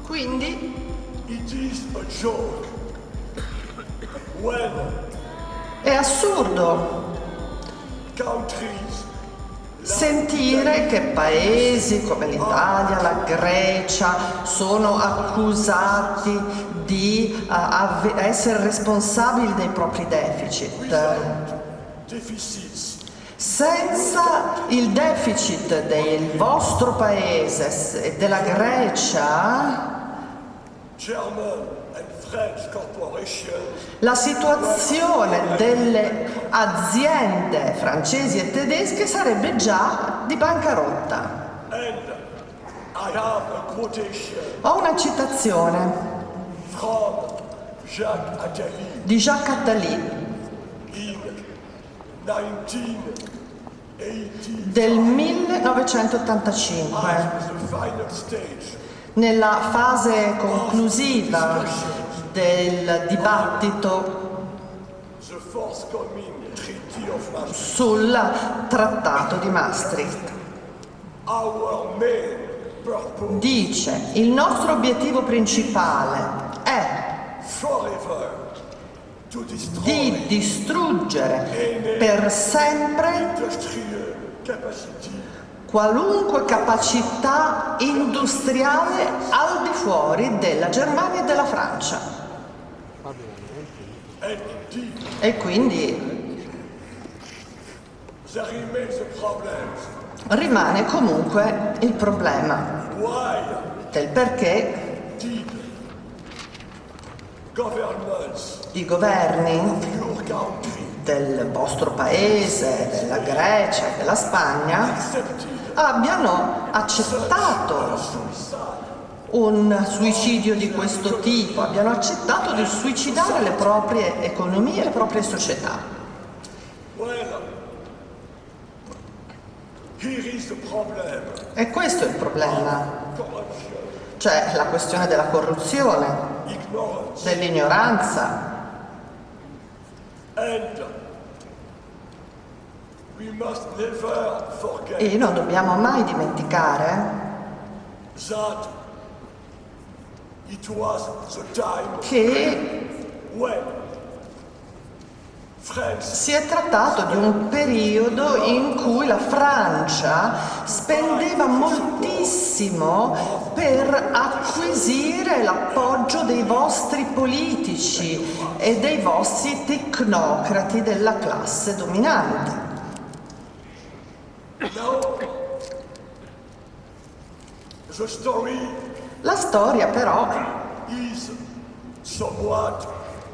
Quindi è assurdo sentire che paesi come l'Italia, la Grecia sono accusati di essere responsabili dei propri deficit. Senza il deficit del vostro paese e della Grecia, la situazione delle aziende francesi e tedesche sarebbe già di bancarotta. Ho una citazione di Jacques Attali del 1985, nella fase conclusiva del dibattito sul trattato di Maastricht. Dice: il nostro obiettivo principale è di distruggere per sempre qualunque capacità industriale al di fuori della Germania e della Francia. E quindi rimane comunque il problema del perché i governi del vostro paese, della Grecia e della Spagna abbiano accettato un suicidio di questo tipo, abbiano accettato di suicidare le proprie economie e le proprie società. E questo è il problema, cioè la questione della corruzione, dell'ignoranza. E non dobbiamo mai dimenticare che si è trattato di un periodo in cui la Francia spendeva moltissimo per acquisire l'appoggio dei vostri politici e dei vostri tecnocrati della classe dominante. La storia però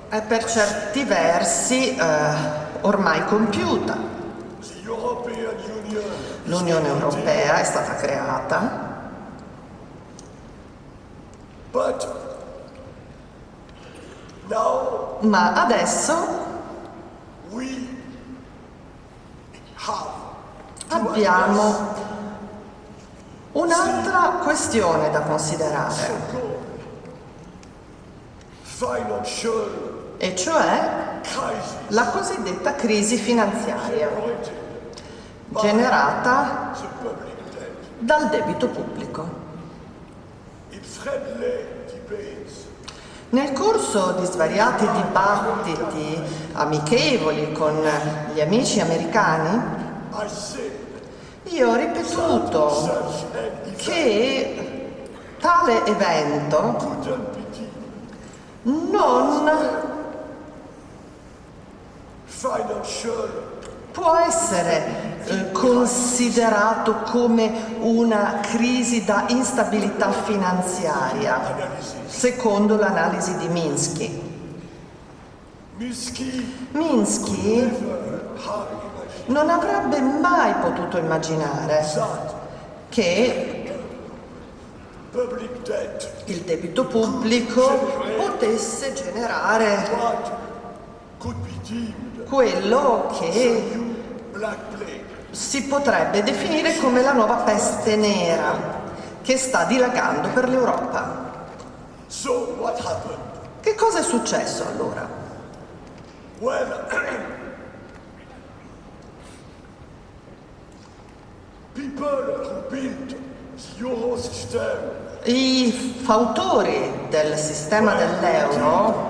è per certi versi ormai compiuta. L'Unione Europea è stata creata, ma adesso abbiamo un'altra questione da considerare, e cioè la cosiddetta crisi finanziaria generata dal debito pubblico. Nel corso di svariati dibattiti amichevoli con gli amici americani, io ho ripetuto che tale evento non può essere considerato come una crisi da instabilità finanziaria, secondo l'analisi di Minsky. Minsky non avrebbe mai potuto immaginare che il debito pubblico potesse generare quello che si potrebbe definire come la nuova peste nera che sta dilagando per l'Europa. Che cosa è successo allora? the euro system I fautori del sistema dell'euro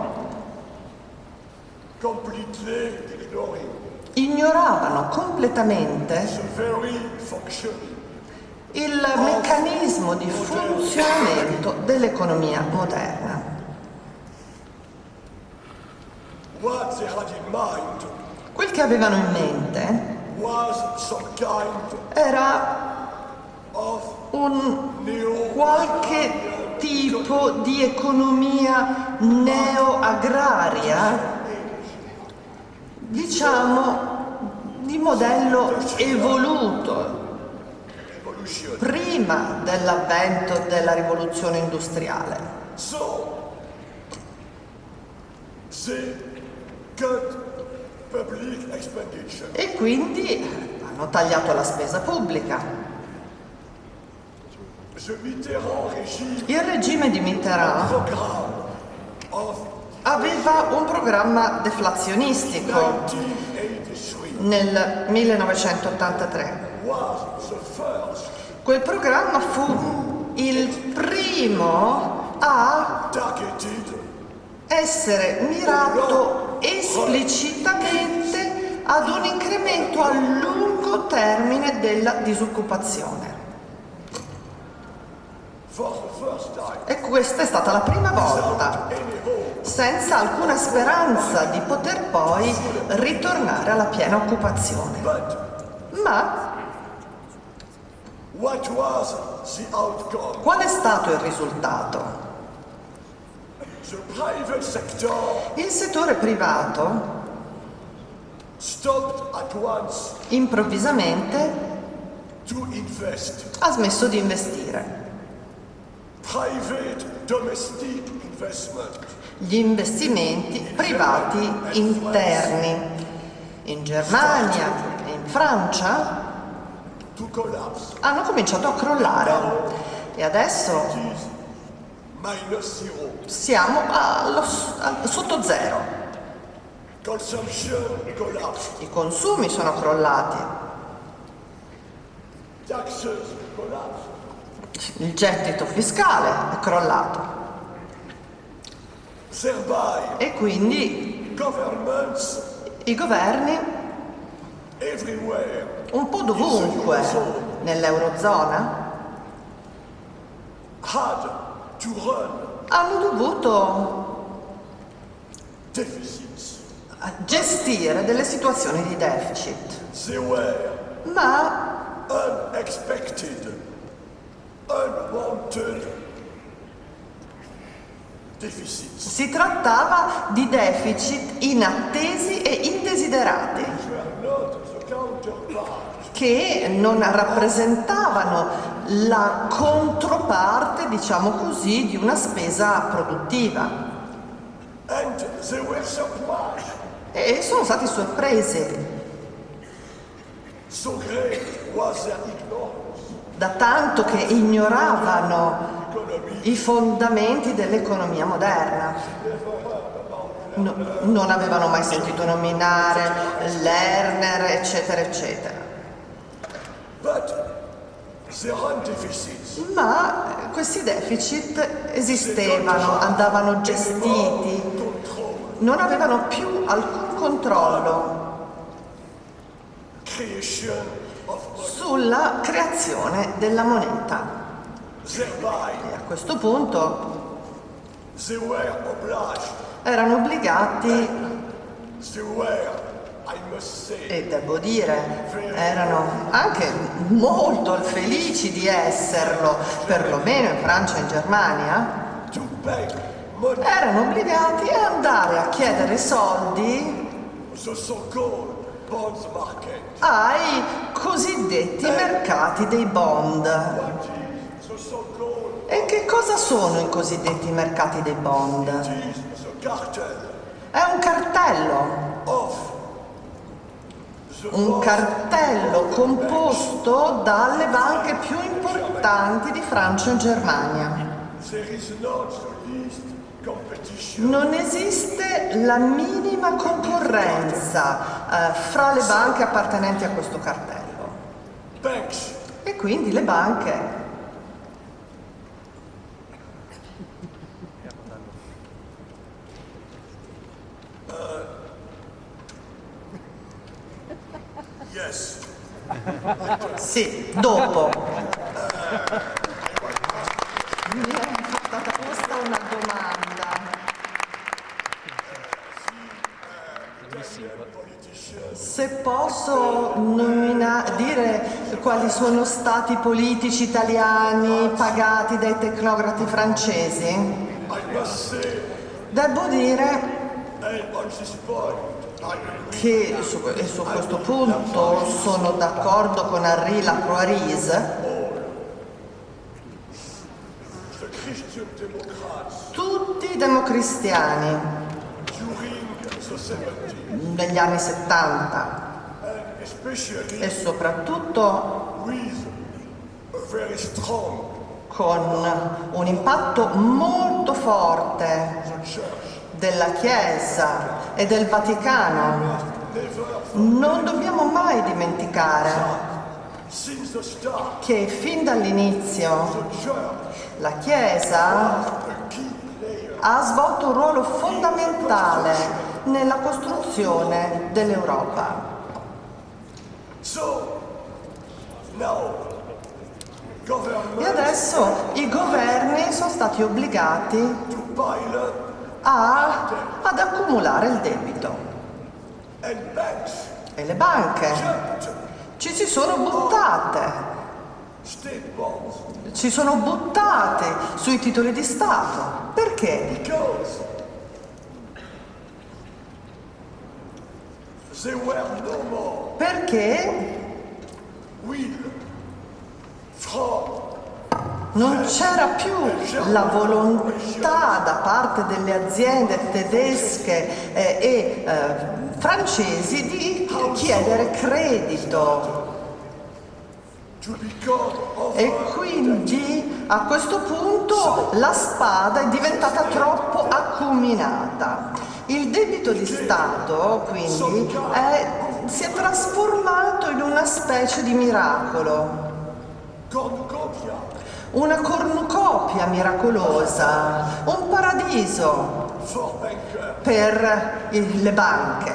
completely ignoring ignoravano completamente the very function il meccanismo di funzionamento dell'economia moderna. what they had in mind Quel che avevano in mente was some kind era of qualche tipo di economia neoagraria, diciamo di modello evoluto, evolution. prima dell'avvento della rivoluzione industriale. So they cut public expenditure. E quindi hanno tagliato la spesa pubblica. The Mitterrand regime Il regime di Mitterrand programme of aveva un programma deflazionistico 1983 nel 1983. was the first Quel programma fu il primo a targeted essere mirato esplicitamente ad un incremento a lungo termine della disoccupazione. for the first time E questa è stata la prima volta, any hope senza alcuna speranza di poter poi ritornare alla piena occupazione. but Ma what was the outcome? qual è stato il risultato? The private sector Il settore privato stopped at once improvvisamente to invest. ha smesso di investire. Private domestic investment Gli investimenti privati interni in Germania e in Francia to collapse. hanno cominciato a crollare e adesso It is minus zero. siamo sotto zero. Consumption collapsed. I consumi sono crollati, Taxes collapsed. il gettito fiscale è crollato Thereby, e quindi governments i governi everywhere un po' dovunque nell'Eurozona had to run hanno dovuto deficits. gestire delle situazioni di deficit, They were ma unexpected, unwanted deficits. si trattava di deficit inattesi e indesiderati, These were not the counterpart che non rappresentavano la controparte, diciamo così, di una spesa produttiva. and they were surprised. E sono stati sorpresi So great was their ignorance. da tanto che ignoravano Economy i fondamenti dell'economia moderna. Non avevano mai sentito nominare Lerner, eccetera, eccetera. but they run deficits. Ma questi deficit esistevano, andavano gestiti, Control, non avevano più alcun controllo creation of money. sulla creazione della moneta. Thereby, E a questo punto they were obliged. erano obbligati, They were, I must say, e devo dire, erano anche molto felici di esserlo, perlomeno in Francia e in Germania, to beg money. erano obbligati a andare a chiedere soldi The so-called bonds market. ai cosiddetti mercati dei bond. What is the so-called? E che cosa sono i cosiddetti mercati dei bond? It is the cartel È un cartello, of the un most cartello composto dalle banche più importanti di Francia e Germania. There is not the least competition. Non esiste la minima concorrenza fra le banche appartenenti a questo cartello. Banks E quindi le banche Sì, dopo. Mi è stata posta una domanda. Se posso dire quali sono stati i politici italiani pagati dai tecnocrati francesi? I must say, Devo dire on this point, I agree. che su questo punto sono d'accordo con Henri Lacroix. The Christian Democrats Tutti i democristiani during the 70s, negli anni 70 and especially e soprattutto with a very strong con un impatto molto forte church, della Chiesa e del Vaticano, never non dobbiamo mai dimenticare since the start, che fin dall'inizio the church la Chiesa a key player ha svolto un ruolo fondamentale nella costruzione dell'Europa. So now, E government adesso i governi sono stati obbligati to pile up ad accumulare il debito and banks e le banche jumped ci si sono buttate, state bonds sui titoli di Stato. Perché? because they were no more Perché will from non c'era più la volontà da parte delle aziende tedesche e francesi di chiedere credito. to become E over quindi a questo punto la spada è diventata troppo acuminata. Il debito di Stato quindi si è trasformato in una specie di miracolo, cornucopia una cornucopia miracolosa, un paradiso for banker. per le banche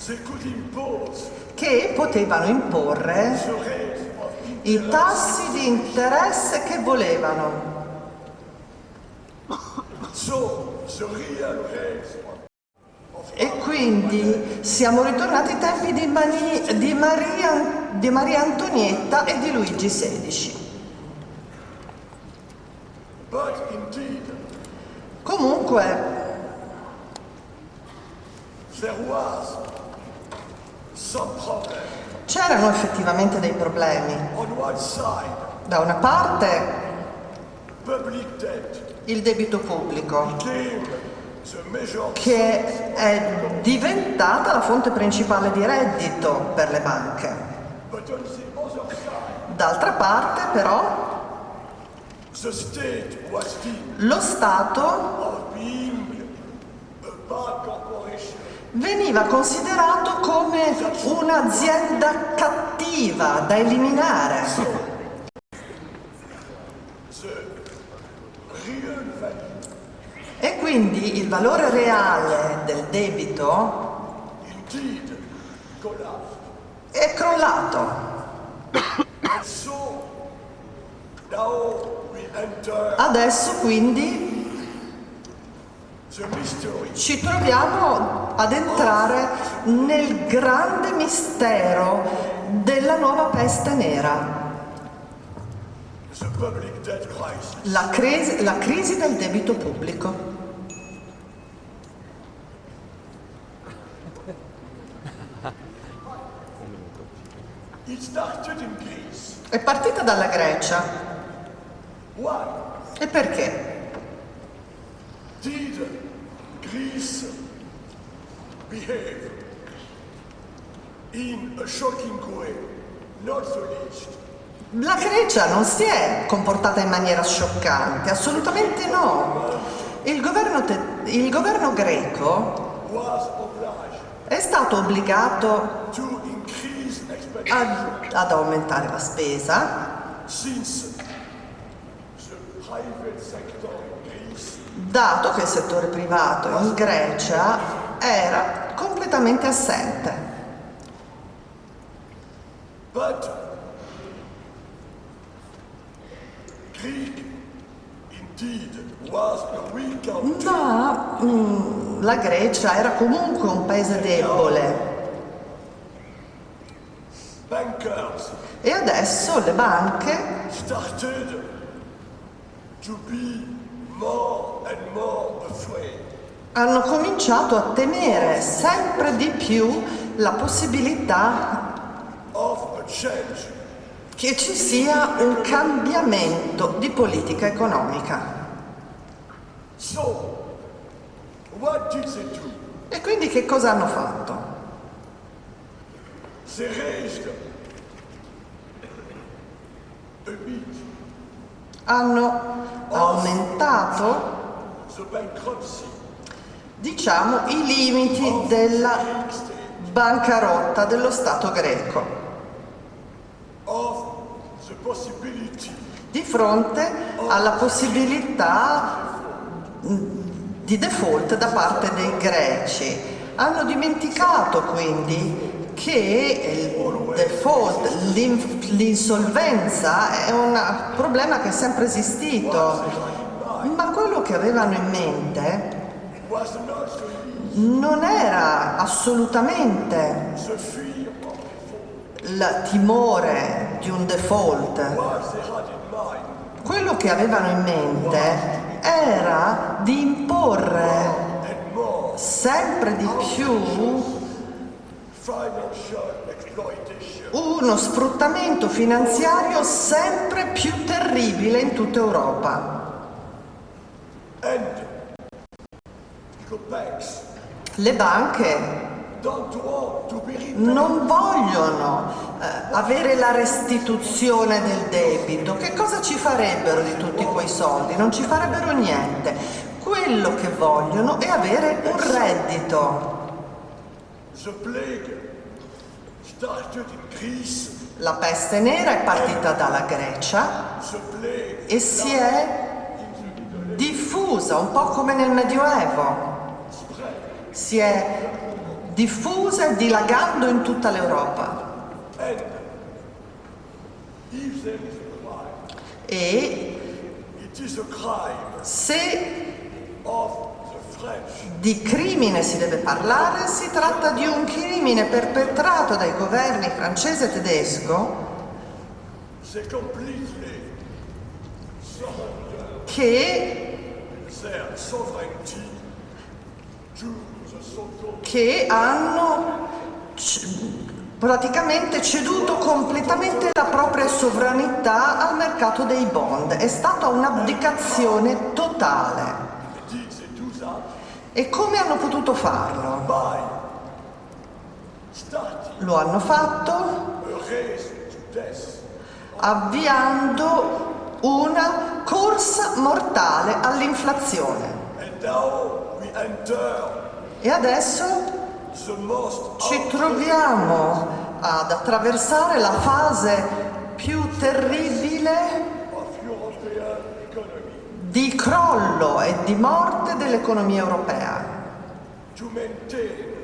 They could impose che potevano imporre the rate of i tassi di interesse che volevano. so the real rate E quindi siamo ritornati ai tempi di Maria Antonietta e di Luigi XVI. but indeed Comunque there was some problem. c'erano effettivamente dei problemi. On one side, Da una parte public debt il debito pubblico, became the major che è diventata la fonte principale di reddito per le banche. but on the other side, D'altra parte però the state was deemed lo Stato of being a bad corporation. veniva considerato come un'azienda cattiva da eliminare. The real value E quindi il valore reale del debito indeed collapsed. è crollato. And so now we enter Adesso quindi the mystery ci troviamo ad entrare nel grande mistero della nuova peste nera, the public debt crisis. la crisi del debito pubblico. It started in Greece. È partita dalla Grecia. Why E perché? did Greece behave in a shocking way? Not the least. La Grecia non si è comportata in maniera scioccante, assolutamente no. Il governo greco Was obliged è stato obbligato to increase expenditure ad aumentare la spesa, since the private sector in Greece dato che il settore privato in Grecia era completamente assente. but Greek indeed was a weak country. Ma la Grecia era comunque un paese debole Bankers e adesso le banche started to be more and more afraid. hanno cominciato a temere sempre di più la possibilità Of a change. che ci sia un cambiamento di politica economica. So, what did they do? E quindi che cosa hanno fatto? They raised a bit Hanno aumentato, the bankruptcy diciamo, i limiti della Greek state bancarotta dello Stato greco, of the possibility di fronte alla possibilità di default da parte dei greci. Hanno dimenticato quindi che il default, l'insolvenza è un problema che è sempre esistito, ma quello che avevano in mente was not the non era assolutamente fear of il timore di un default. what they had in mind Quello che avevano in mente era di imporre and more sempre di più financial exploitation. uno sfruttamento finanziario sempre più terribile in tutta Europa. And the banks Le banche don't want to be repaid. non vogliono avere la restituzione del debito. Che cosa ci farebbero di tutti quei soldi? Non ci farebbero niente. Quello che vogliono è avere un reddito. The plague started in Greece. La peste nera è partita dalla Grecia The plague e si è diffusa un po' come nel Medioevo. Si è diffusa e dilagando in tutta l'Europa. and if there is a crime, E it is a crime se of the French. di crimine si deve parlare, si tratta di un crimine perpetrato dai governi francese e tedesco They completely surrender che their sovereignty to the so-called hanno praticamente ceduto completamente la propria sovranità al mercato dei bond. È stata un'abdicazione totale. did they do that E come hanno potuto farlo? by starting Lo hanno fatto a race to death avviando una corsa mortale all'inflazione. and now we enter E adesso the most ci troviamo ad attraversare la fase più terribile of European economy di crollo e di morte dell'economia europea. to maintain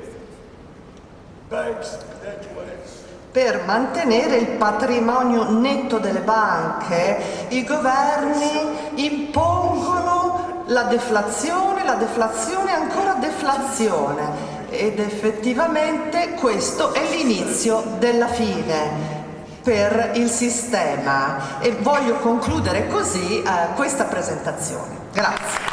banks' net worth. Per mantenere il patrimonio netto delle banche, i governi impongono la deflazione e ancora deflazione. Ed effettivamente questo è l'inizio della fine per il sistema. E voglio concludere così questa presentazione. Grazie.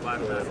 Guarda,